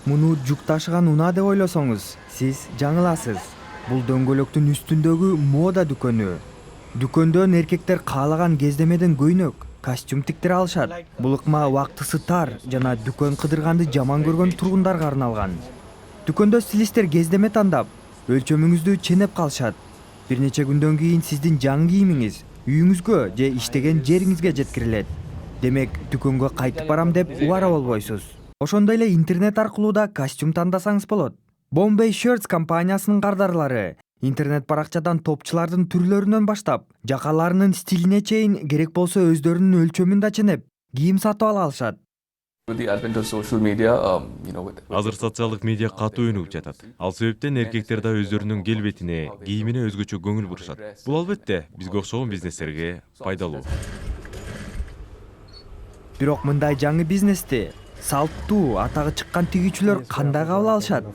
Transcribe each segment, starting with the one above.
Муну жүк ташыган унаа деп ойлосоңуз, сиз жаңыласыз. Бул дөңгөлөктүн үстүндөгү мода дүкөнү. Дүкөндөн эркектер каалаган кездемеден көйнөк, костюм тиктире алышат. Бул ыкма убактысы тар жана дүкөн кыдырганды жаман көргөн тургундарга арналган. Дүкөндө стилисттер кездеме тандап, өлчөмүңүздү ченеп калышат. Бир нече күндөн кийин сиздин жаңы кийимиңиз үйүңүзгө же иштеген жериңизге жеткирилет. Демек, дүкөнгө кайтып барам деп убара болбойсуз. Ошондой эле интернет аркылуу да костюм тандасаңыз болот. Bombay Shirts компаниясынын кардарлары интернет баракчадан топчулардын түрлөрүнөн баштап, жакаларынын стилине чейин керек болсо өздөрүнүн өлчөмүн да ченеп, кийим сатып ала алышат. Азыр социалдык медиа катуу өнүгүп жатат. Ал себептен эркектер да өздөрүнүн келбетине, кийимине өзгөчө көңүл бурушат. Бул албетте бизге окшогон бизнестерге пайдалуу. Бирок мындай жаңы бизнести салттуу, атагы чыккан тигүүчүлөр кандай кабыл алышат?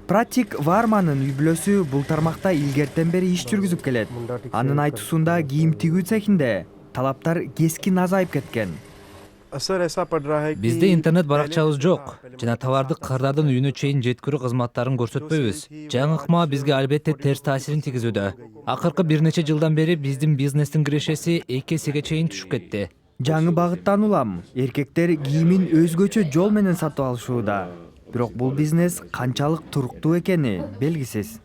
Пратик Варманын үй бүлөсү бул тармакта илгертен бери иш жүргүзүп келет. Анын айтуусунда кийим тигүү цехинде талаптар кескин азайып кеткен. Бизде интернет баракчабыз жок жана товарды кырдаадын үйүнө чейин жеткирүү кызматтарын көрсөтпөйбүз. Жаңы ыкма бизге албетте терс таасирин тийгизүүдө. Акыркы бир нече жылдан бери биздин бизнестин кирешеси 2 эсеге чейин түшүп кетти. Жаңы багыттан улам эркектер кийимин өзгөчө жол менен сатып алышууда. Бирок бул бизнес канчалык туруктуу экени белгисиз.